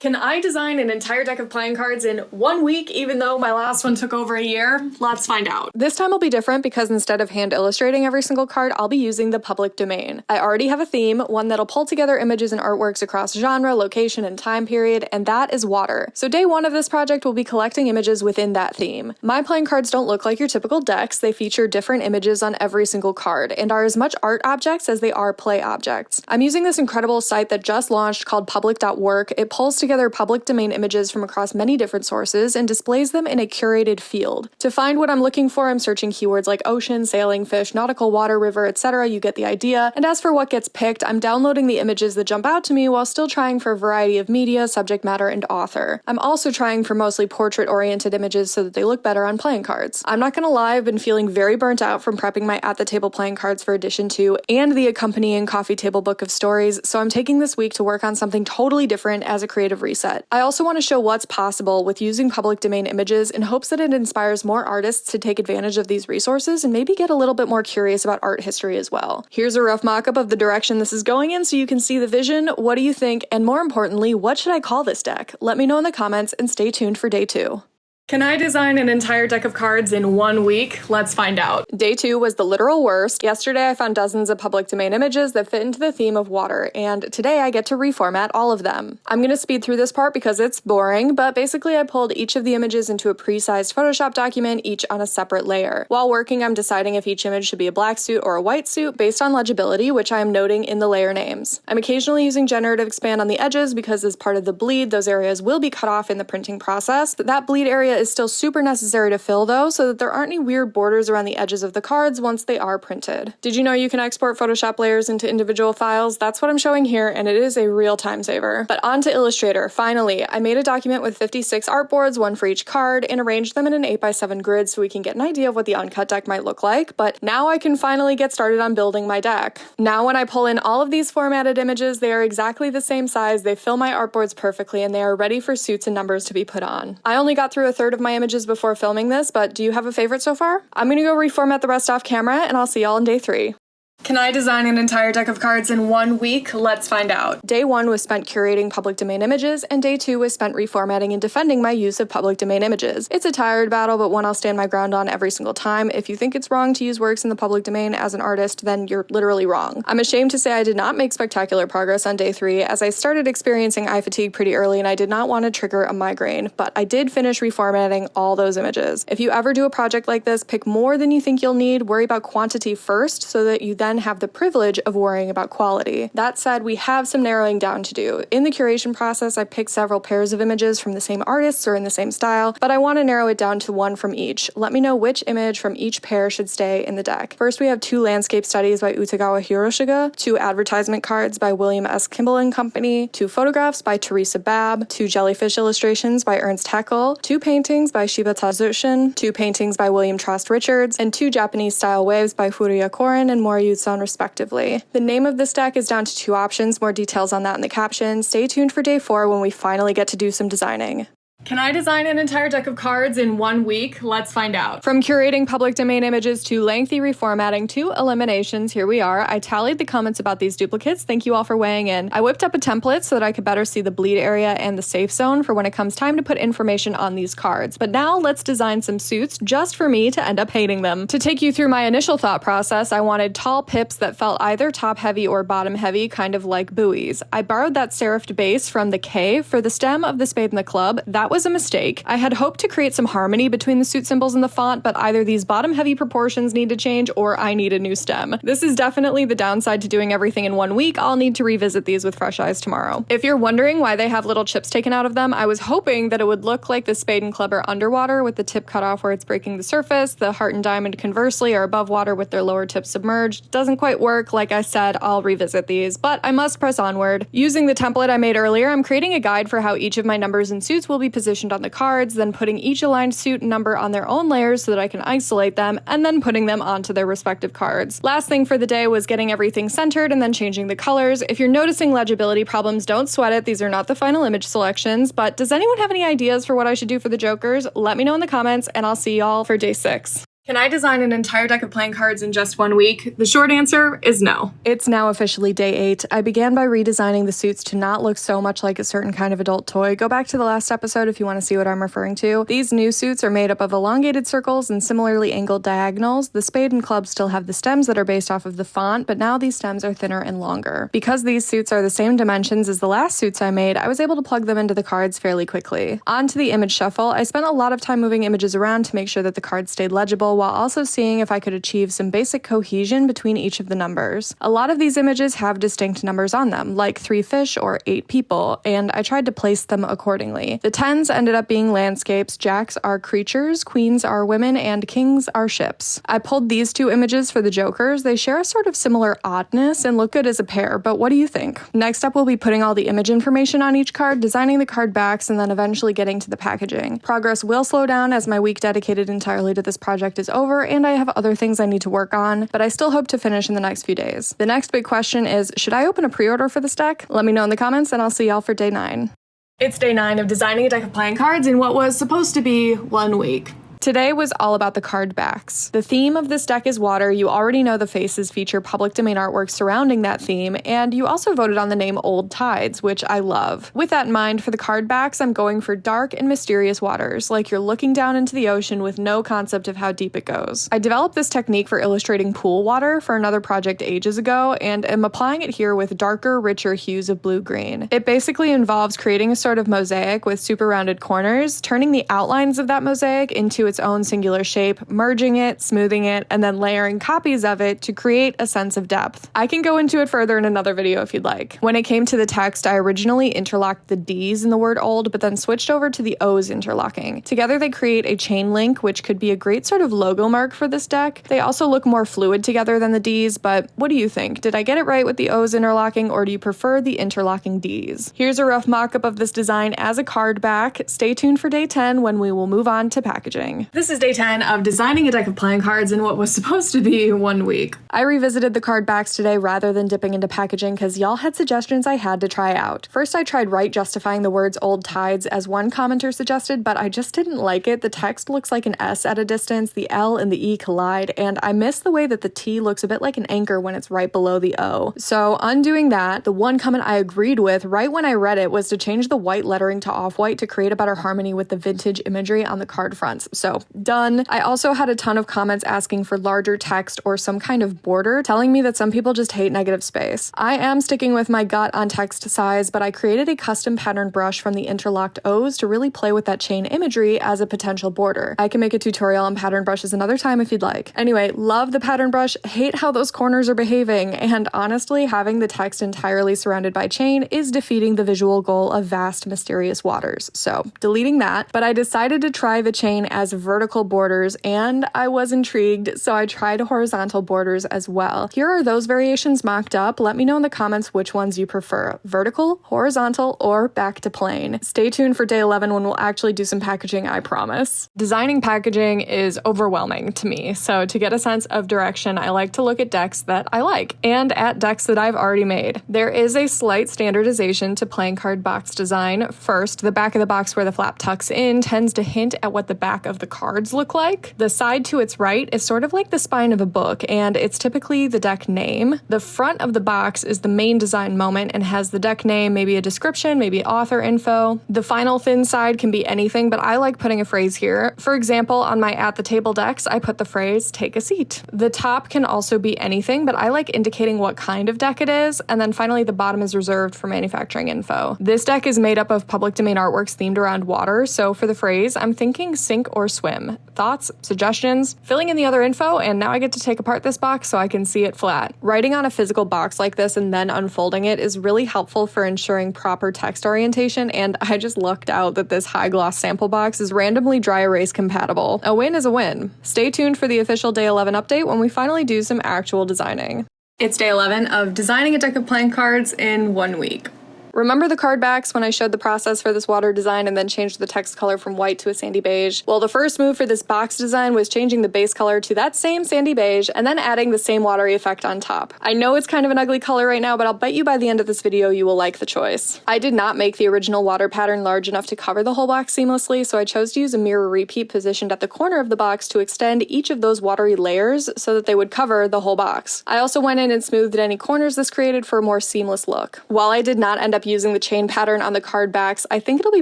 Can I design an entire deck of playing cards in 1 week, even though my last one took over a year? Let's find out. This time will be different because instead of hand illustrating every single card, I'll be using the public domain. I already have a theme, one that'll pull together images and artworks across genre, location, and time period, and that is water. So day one of this project will be collecting images within that theme. My playing cards don't look like your typical decks, they feature different images on every single card, and are as much art objects as they are play objects. I'm using this incredible site that just launched called public.work. It pulls together public domain images from across many different sources and displays them in a curated field. To find what I'm looking for, I'm searching keywords like ocean, sailing, fish, nautical, water, river, etc. You get the idea. And as for what gets picked, I'm downloading the images that jump out to me while still trying for a variety of media, subject matter, and author. I'm also trying for mostly portrait-oriented images so that they look better on playing cards. I'm not gonna lie, I've been feeling very burnt out from prepping my at the table playing cards for edition 2 and the accompanying coffee table book of stories, so I'm taking this week to work on something totally different as a creative reset. I also want to show what's possible with using public domain images in hopes that it inspires more artists to take advantage of these resources and maybe get a little bit more curious about art history as well. Here's a rough mock-up of the direction this is going in so you can see the vision. What do you think? And more importantly, what should I call this deck? Let me know in the comments and stay tuned for day 2. Can I design an entire deck of cards in 1 week? Let's find out. Day 2 was the literal worst. Yesterday I found dozens of public domain images that fit into the theme of water, and today I get to reformat all of them. I'm gonna speed through this part because it's boring, but basically I pulled each of the images into a pre-sized Photoshop document, each on a separate layer. While working, I'm deciding if each image should be a black suit or a white suit based on legibility, which I am noting in the layer names. I'm occasionally using generative expand on the edges because as part of the bleed, those areas will be cut off in the printing process. That bleed area is still super necessary to fill though, so that there aren't any weird borders around the edges of the cards once they are printed. Did you know you can export Photoshop layers into individual files? That's what I'm showing here, and it is a real time saver. But on to Illustrator. Finally, I made a document with 56 artboards, one for each card, and arranged them in an 8x7 grid so we can get an idea of what the Uncut deck might look like, but now I can finally get started on building my deck. Now when I pull in all of these formatted images, they are exactly the same size, they fill my artboards perfectly, and they are ready for suits and numbers to be put on. I only got through a third of my images before filming this, but do you have a favorite so far? I'm gonna go reformat the rest off camera, and I'll see y'all in day 3. Can I design an entire deck of cards in 1 week? Let's find out. Day 1 was spent curating public domain images, and day 2 was spent reformatting and defending my use of public domain images. It's a tired battle, but one I'll stand my ground on every single time. If you think it's wrong to use works in the public domain as an artist, then you're literally wrong. I'm ashamed to say I did not make spectacular progress on day 3, as I started experiencing eye fatigue pretty early and I did not want to trigger a migraine, but I did finish reformatting all those images. If you ever do a project like this, pick more than you think you'll need, worry about quantity first, so that you then have the privilege of worrying about quality. That said, we have some narrowing down to do. In the curation process, I picked several pairs of images from the same artists or in the same style, but I want to narrow it down to one from each. Let me know which image from each pair should stay in the deck. First, we have 2 landscape studies by Utagawa Hiroshiga, 2 advertisement cards by William S. Kimball and Company, 2 photographs by Teresa Babb, 2 jellyfish illustrations by Ernst Haeckel, 2 paintings by Shibata Zushin, 2 paintings by William Trost Richards, and 2 Japanese-style waves by Furuya Koren and Moriyusan respectively. The name of this deck is down to 2 options, more details on that in the caption. Stay tuned for day 4 when we finally get to do some designing. Can I design an entire deck of cards in 1 week? Let's find out. From curating public domain images to lengthy reformatting to eliminations, here we are. I tallied the comments about these duplicates. Thank you all for weighing in. I whipped up a template so that I could better see the bleed area and the safe zone for when it comes time to put information on these cards. But now let's design some suits just for me to end up hating them. To take you through my initial thought process, I wanted tall pips that felt either top heavy or bottom heavy, kind of like buoys. I borrowed that serifed base from the K for the stem of the spade and the club. That was a mistake. I had hoped to create some harmony between the suit symbols and the font, but either these bottom heavy proportions need to change or I need a new stem. This is definitely the downside to doing everything in 1 week. I'll need to revisit these with fresh eyes tomorrow. If you're wondering why they have little chips taken out of them, I was hoping that it would look like the spade and club are underwater with the tip cut off where it's breaking the surface. The heart and diamond conversely are above water with their lower tips submerged. Doesn't quite work. Like I said, I'll revisit these, but I must press onward. Using the template I made earlier, I'm creating a guide for how each of my numbers and suits will be positioned on the cards, then putting each aligned suit and number on their own layers so that I can isolate them, and then putting them onto their respective cards. Last thing for the day was getting everything centered and then changing the colors. If you're noticing legibility problems, don't sweat it. These are not the final image selections, but does anyone have any ideas for what I should do for the jokers? Let me know in the comments, and I'll see y'all for day 6. Can I design an entire deck of playing cards in just 1 week? The short answer is no. It's now officially day 8. I began by redesigning the suits to not look so much like a certain kind of adult toy. Go back to the last episode if you want to see what I'm referring to. These new suits are made up of elongated circles and similarly angled diagonals. The spade and club still have the stems that are based off of the font, but now these stems are thinner and longer. Because these suits are the same dimensions as the last suits I made, I was able to plug them into the cards fairly quickly. On to the image shuffle. I spent a lot of time moving images around to make sure that the cards stayed legible, while also seeing if I could achieve some basic cohesion between each of the numbers. A lot of these images have distinct numbers on them, like 3 fish or 8 people, and I tried to place them accordingly. The 10s ended up being landscapes, jacks are creatures, queens are women, and kings are ships. I pulled these 2 images for the jokers. They share a sort of similar oddness and look good as a pair, but what do you think? Next up, we'll be putting all the image information on each card, designing the card backs, and then eventually getting to the packaging. Progress will slow down as my week dedicated entirely to this project is over, and I have other things I need to work on, but I still hope to finish in the next few days. The next big question is, should I open a pre-order for this deck? Let me know in the comments, and I'll see y'all for day 9. It's day 9 of designing a deck of playing cards in what was supposed to be 1 week. Today was all about the card backs. The theme of this deck is water. You already know the faces feature public domain artwork surrounding that theme, and you also voted on the name Old Tides, which I love. With that in mind, for the card backs, I'm going for dark and mysterious waters, like you're looking down into the ocean with no concept of how deep it goes. I developed this technique for illustrating pool water for another project ages ago, and am applying it here with darker, richer hues of blue-green. It basically involves creating a sort of mosaic with super rounded corners, turning the outlines of that mosaic into its own singular shape, merging it, smoothing it, and then layering copies of it to create a sense of depth. I can go into it further in another video if you'd like. When it came to the text, I originally interlocked the D's in the word old, but then switched over to the O's interlocking. Together they create a chain link, which could be a great sort of logo mark for this deck. They also look more fluid together than the D's, but what do you think? Did I get it right with the O's interlocking, or do you prefer the interlocking D's? Here's a rough mock-up of this design as a card back. Stay tuned for day 10 when we will move on to packaging. This is day 10 of designing a deck of playing cards in what was supposed to be 1 week. I revisited the card backs today rather than dipping into packaging because y'all had suggestions I had to try out. First, I tried justifying the words Old Tides as one commenter suggested, but I just didn't like it. The text looks like an S at a distance, the L and the E collide, and I miss the way that the T looks a bit like an anchor when it's right below the O. So undoing that, the one comment I agreed with right when I read it was to change the white lettering to off-white to create a better harmony with the vintage imagery on the card fronts. So done. I also had a ton of comments asking for larger text or some kind of border, telling me that some people just hate negative space. I am sticking with my gut on text size, but I created a custom pattern brush from the interlocked O's to really play with that chain imagery as a potential border. I can make a tutorial on pattern brushes another time if you'd like. Anyway, love the pattern brush, hate how those corners are behaving, and honestly, having the text entirely surrounded by chain is defeating the visual goal of vast, mysterious waters. So, deleting that, but I decided to try the chain as vertical borders, and I was intrigued, so I tried horizontal borders as well. Here are those variations mocked up. Let me know in the comments which ones you prefer, vertical, horizontal, or back to plain. Stay tuned for day 11 when we'll actually do some packaging, I promise. Designing packaging is overwhelming to me, so to get a sense of direction, I like to look at decks that I like, and at decks that I've already made. There is a slight standardization to playing card box design. First, the back of the box where the flap tucks in tends to hint at what the back of the cards look like. The side to its right is sort of like the spine of a book, and it's typically the deck name. The front of the box is the main design moment and has the deck name, maybe a description, maybe author info. The final thin side can be anything, but I like putting a phrase here. For example, on my At the Table decks, I put the phrase, "Take a seat." The top can also be anything, but I like indicating what kind of deck it is, and then finally the bottom is reserved for manufacturing info. This deck is made up of public domain artworks themed around water, so for the phrase, I'm thinking sink or swim. Thoughts, suggestions, filling in the other info, and now I get to take apart this box so I can see it flat. Writing on a physical box like this and then unfolding it is really helpful for ensuring proper text orientation, and I just lucked out that this high gloss sample box is randomly dry erase compatible. A win is a win. Stay tuned for the official day 11 update when we finally do some actual designing. It's day 11 of designing a deck of playing cards in 1 week. Remember the card backs when I showed the process for this water design and then changed the text color from white to a sandy beige? Well, the first move for this box design was changing the base color to that same sandy beige and then adding the same watery effect on top. I know it's kind of an ugly color right now, but I'll bet you by the end of this video you will like the choice. I did not make the original water pattern large enough to cover the whole box seamlessly, so I chose to use a mirror repeat positioned at the corner of the box to extend each of those watery layers so that they would cover the whole box. I also went in and smoothed any corners this created for a more seamless look. While I did not end up using the chain pattern on the card backs, I think it'll be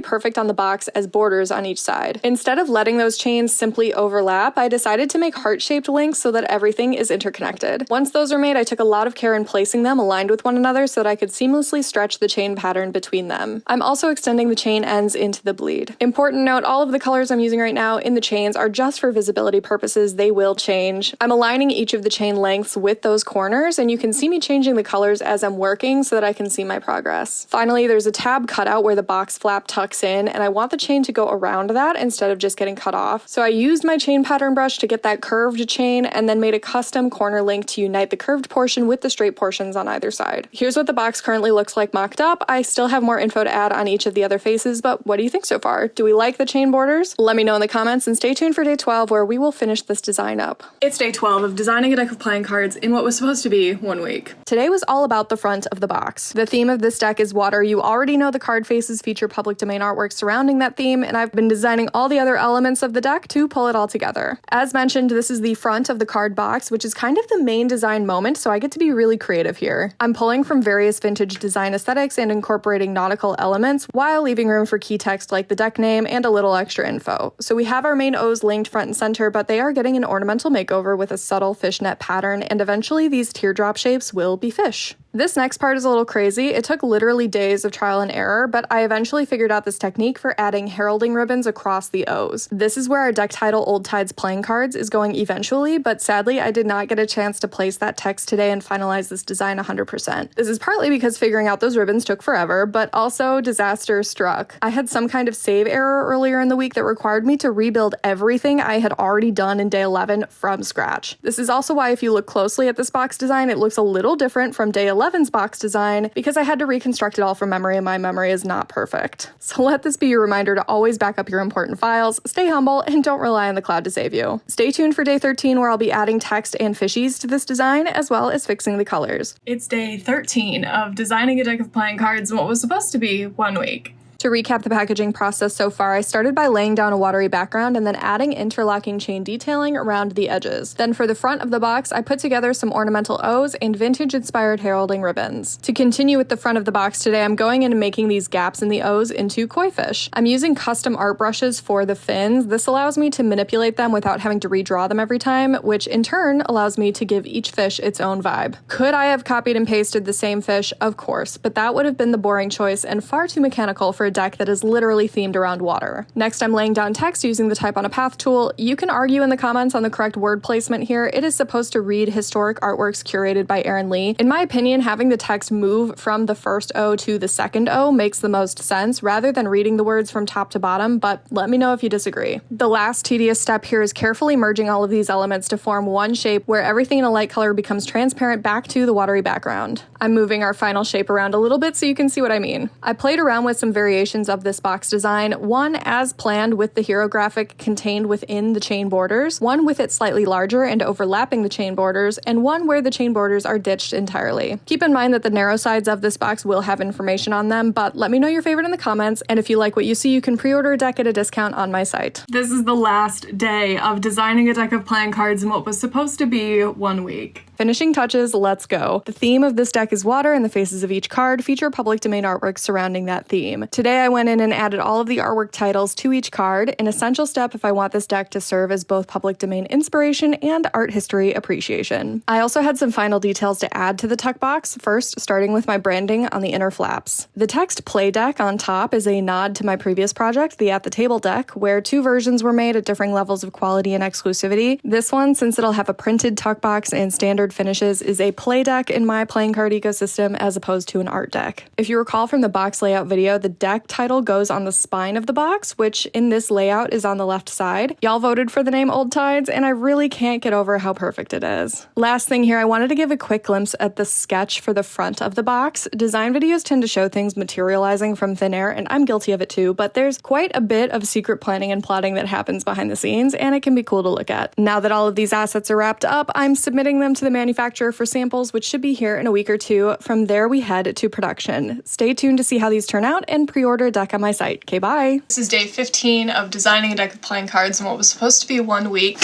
perfect on the box as borders on each side. Instead of letting those chains simply overlap, I decided to make heart-shaped links so that everything is interconnected. Once those are made, I took a lot of care in placing them aligned with one another so that I could seamlessly stretch the chain pattern between them. I'm also extending the chain ends into the bleed. Important note, all of the colors I'm using right now in the chains are just for visibility purposes. They will change. I'm aligning each of the chain lengths with those corners, and you can see me changing the colors as I'm working so that I can see my progress. Finally, there's a tab cutout where the box flap tucks in, and I want the chain to go around that instead of just getting cut off. So I used my chain pattern brush to get that curved chain and then made a custom corner link to unite the curved portion with the straight portions on either side. Here's what the box currently looks like mocked up. I still have more info to add on each of the other faces, but what do you think so far? Do we like the chain borders? Let me know in the comments and stay tuned for day 12 where we will finish this design up. It's day 12 of designing a deck of playing cards in what was supposed to be 1 week. Today was all about the front of the box. The theme of this deck is water. You already know the card faces feature public domain artwork surrounding that theme, and I've been designing all the other elements of the deck to pull it all together. As mentioned, this is the front of the card box, which is kind of the main design moment, so I get to be really creative here. I'm pulling from various vintage design aesthetics and incorporating nautical elements while leaving room for key text like the deck name and a little extra info. So we have our main O's linked front and center, but they are getting an ornamental makeover with a subtle fishnet pattern, and eventually these teardrop shapes will be fish. This next part is a little crazy. It took literally days of trial and error, but I eventually figured out this technique for adding heralding ribbons across the O's. This is where our deck title Old Tides Playing Cards is going eventually, but sadly I did not get a chance to place that text today and finalize this design 100%. This is partly because figuring out those ribbons took forever, but also disaster struck. I had some kind of save error earlier in the week that required me to rebuild everything I had already done in day 11 from scratch. This is also why if you look closely at this box design, it looks a little different from day 11's box design because I had to reconstruct it all from memory and my memory is not perfect. So let this be your reminder to always back up your important files, stay humble, and don't rely on the cloud to save you. Stay tuned for day 13 where I'll be adding text and fishies to this design as well as fixing the colors. It's day 13 of designing a deck of playing cards in what was supposed to be 1 week. To recap the packaging process so far, I started by laying down a watery background and then adding interlocking chain detailing around the edges. Then for the front of the box, I put together some ornamental O's and vintage-inspired heralding ribbons. To continue with the front of the box today, I'm going in and making these gaps in the O's into koi fish. I'm using custom art brushes for the fins. This allows me to manipulate them without having to redraw them every time, which in turn allows me to give each fish its own vibe. Could I have copied and pasted the same fish? Of course, but that would have been the boring choice and far too mechanical for a deck that is literally themed around water. Next, I'm laying down text using the Type on a Path tool. You can argue in the comments on the correct word placement here. It is supposed to read historic artworks curated by Aaron Lee. In my opinion, having the text move from the first O to the second O makes the most sense rather than reading the words from top to bottom, but let me know if you disagree. The last tedious step here is carefully merging all of these elements to form one shape where everything in a light color becomes transparent back to the watery background. I'm moving our final shape around a little bit so you can see what I mean. I played around with some variations of this box design, one as planned with the hero graphic contained within the chain borders, one with it slightly larger and overlapping the chain borders, and one where the chain borders are ditched entirely. Keep in mind that the narrow sides of this box will have information on them, but let me know your favorite in the comments, and if you like what you see, you can pre-order a deck at a discount on my site. This is the last day of designing a deck of playing cards in what was supposed to be 1 week. Finishing touches, let's go. The theme of this deck is water, and the faces of each card feature public domain artwork surrounding that theme. Today I went in and added all of the artwork titles to each card, an essential step if I want this deck to serve as both public domain inspiration and art history appreciation. I also had some final details to add to the tuck box, first starting with my branding on the inner flaps. The text play deck on top is a nod to my previous project, the At the Table deck, where 2 versions were made at differing levels of quality and exclusivity. This one, since it'll have a printed tuck box and standard standard finishes is a play deck in my playing card ecosystem as opposed to an art deck. If you recall from the box layout video, the deck title goes on the spine of the box, which in this layout is on the left side. Y'all voted for the name Old Tides, and I really can't get over how perfect it is. Last thing here, I wanted to give a quick glimpse at the sketch for the front of the box. Design videos tend to show things materializing from thin air, and I'm guilty of it too, but there's quite a bit of secret planning and plotting that happens behind the scenes, and it can be cool to look at. Now that all of these assets are wrapped up, I'm submitting them to the manufacturer for samples, which should be here in a week or two. From there, we head to production. Stay tuned to see how these turn out and pre-order a deck on my site. Okay, bye. This is day 15 of designing a deck of playing cards in what was supposed to be 1 week.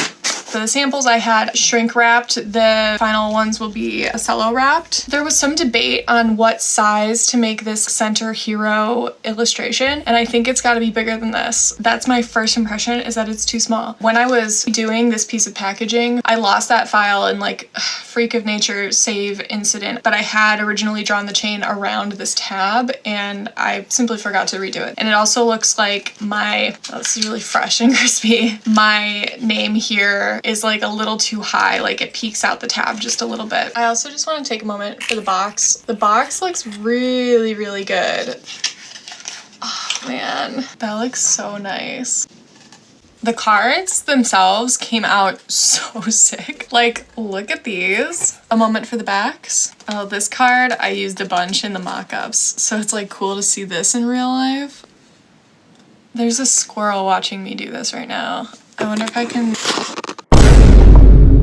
For the samples I had shrink wrapped, the final ones will be cello wrapped. There was some debate on what size to make this center hero illustration, and I think it's gotta be bigger than this. That's my first impression, is that it's too small. When I was doing this piece of packaging, I lost that file in like freak of nature save incident, but I had originally drawn the chain around this tab and I simply forgot to redo it. And it also looks like this is really fresh and crispy. My name here is like a little too high, like it peeks out the tab just a little bit. I also just want to take a moment for the box. The box looks really, really good. Oh man, that looks so nice. The cards themselves came out so sick. Like, look at these. A moment for the backs. Oh, this card I used a bunch in the mock-ups, so it's like cool to see this in real life. There's a squirrel watching me do this right now. I wonder if I can...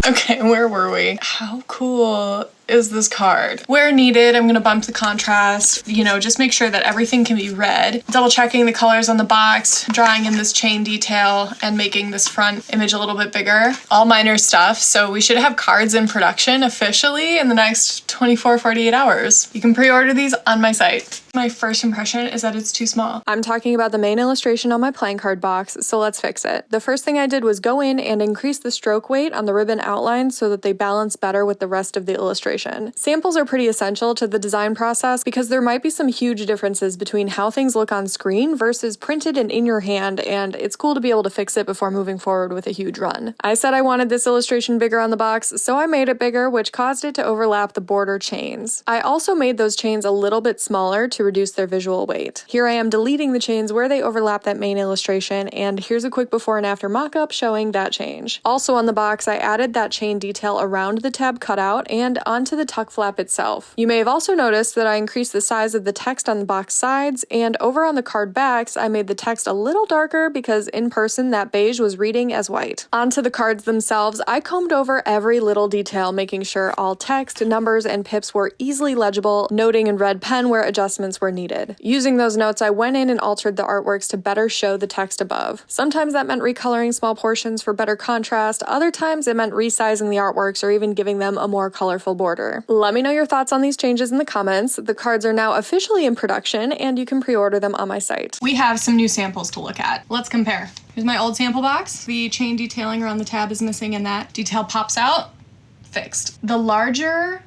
Okay, where were we? How cool is this card? Where needed, I'm gonna bump the contrast, just make sure that everything can be read. Double checking the colors on the box, drawing in this chain detail, and making this front image a little bit bigger. All minor stuff, so we should have cards in production officially in the next 48 hours. You can pre-order these on my site. My first impression is that it's too small. I'm talking about the main illustration on my playing card box, so let's fix it. The first thing I did was go in and increase the stroke weight on the ribbon outline so that they balance better with the rest of the illustration. Samples are pretty essential to the design process because there might be some huge differences between how things look on screen versus printed and in your hand, and it's cool to be able to fix it before moving forward with a huge run. I said I wanted this illustration bigger on the box, so I made it bigger, which caused it to overlap the border chains. I also made those chains a little bit smaller to reduce their visual weight. Here I am deleting the chains where they overlap that main illustration, and here's a quick before and after mock-up showing that change. Also on the box, I added that chain detail around the tab cutout and onto the tuck flap itself. You may have also noticed that I increased the size of the text on the box sides, and over on the card backs, I made the text a little darker because in person that beige was reading as white. Onto the cards themselves, I combed over every little detail, making sure all text, numbers, and pips were easily legible, noting in red pen where adjustments were needed. Using those notes, I went in and altered the artworks to better show the text above. Sometimes that meant recoloring small portions for better contrast, other times it meant resizing the artworks or even giving them a more colorful border. Let me know your thoughts on these changes in the comments. The cards are now officially in production and you can pre-order them on my site. We have some new samples to look at. Let's compare. Here's my old sample box. The chain detailing around the tab is missing and that detail pops out. Fixed. The larger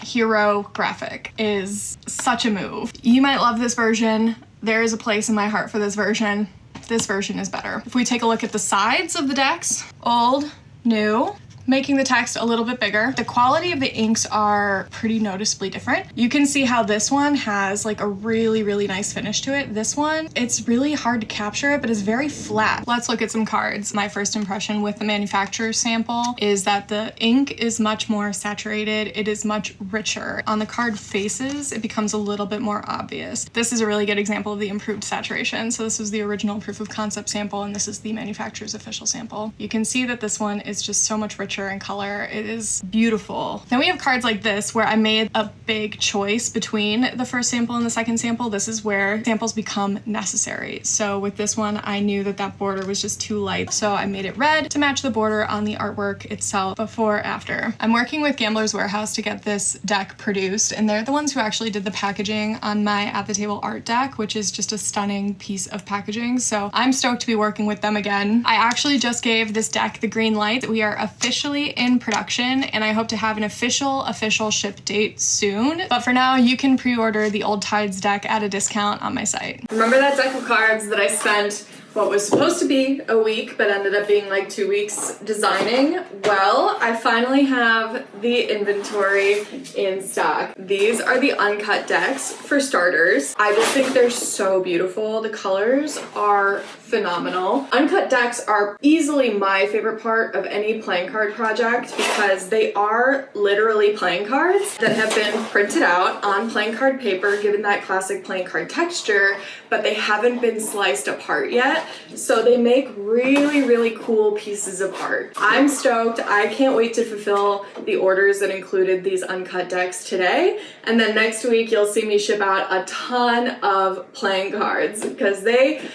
hero graphic is such a move. You might love this version. There is a place in my heart for this version. This version is better. If we take a look at the sides of the decks, old, new, making the text a little bit bigger. The quality of the inks are pretty noticeably different. You can see how this one has like a really, really nice finish to it. This one, it's really hard to capture it, but it's very flat. Let's look at some cards. My first impression with the manufacturer's sample is that the ink is much more saturated. It is much richer. On the card faces, it becomes a little bit more obvious. This is a really good example of the improved saturation. So this was the original proof of concept sample, and this is the manufacturer's official sample. You can see that this one is just so much richer in color. It is beautiful. Then we have cards like this where I made a big choice between the first sample and the second sample. This is where samples become necessary. So with this one, I knew that that border was just too light. So I made it red to match the border on the artwork itself before, after. I'm working with Gambler's Warehouse to get this deck produced, and they're the ones who actually did the packaging on my At the Table art deck, which is just a stunning piece of packaging. So I'm stoked to be working with them again. I actually just gave this deck the green light. We are officially in production, and I hope to have an official ship date soon. But for now, you can pre-order the Old Tides deck at a discount on my site. Remember that deck of cards that I spent what was supposed to be a week but ended up being like 2 weeks designing. Well, I finally have the inventory in stock. These are the Uncut decks for starters. I just think they're so beautiful. The colors are phenomenal. Uncut decks are easily my favorite part of any playing card project because they are literally playing cards that have been printed out on playing card paper, given that classic playing card texture, but they haven't been sliced apart yet. So they make really, really cool pieces of art. I'm stoked. I can't wait to fulfill the orders that included these Uncut decks today. And then next week, you'll see me ship out a ton of playing cards because they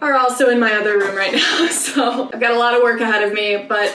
are also in my other room right now. So I've got a lot of work ahead of me, but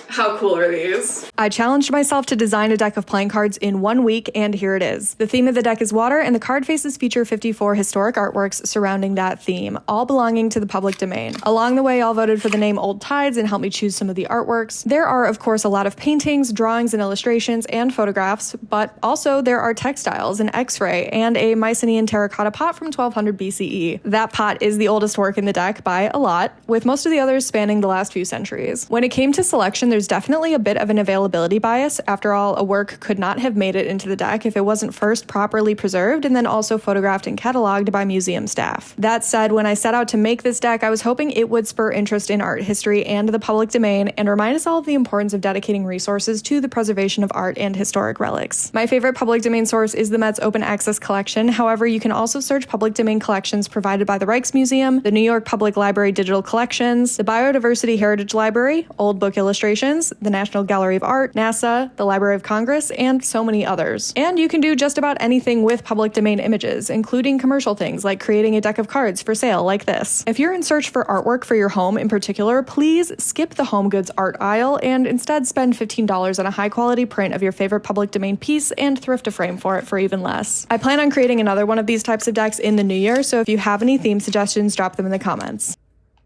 how cool are these? I challenged myself to design a deck of playing cards in 1 week, and here it is. The theme of the deck is water, and the card faces feature 54 historic artworks surrounding that theme, all belonging to the public domain. Along the way, all voted for the name Old Tides and helped me choose some of the artworks. There are, of course, a lot of paintings, drawings, and illustrations, and photographs, but also there are textiles, an X-ray, and a Mycenaean terracotta pot from 1200 BCE. That pot is the oldest work in the deck by a lot, with most of the others spanning the last few centuries. When it came to selection, there's definitely a bit of an availability bias. After all, a work could not have made it into the deck if it wasn't first properly preserved and then also photographed and cataloged by museum staff. That said, when I set out to make this deck, I was hoping it would spur interest in art history and the public domain and remind us all of the importance of dedicating resources to the preservation of art and historic relics. My favorite public domain source is the Met's Open Access Collection. However, you can also search public domain collections provided by the Rijksmuseum, the New York Public Library Digital Collections, the Biodiversity Heritage Library, Old Book Illustrations, the National Gallery of Art, NASA, the Library of Congress, and so many others. And you can do just about anything with public domain images, including commercial things like creating a deck of cards for sale like this. If you're in search for artwork for your home in particular, please skip the home goods art aisle and instead spend $15 on a high-quality print of your favorite public domain piece and thrift a frame for it for even less. I plan on creating another one of these types of decks in the new year, so if you have any theme suggestions, drop them in the comments.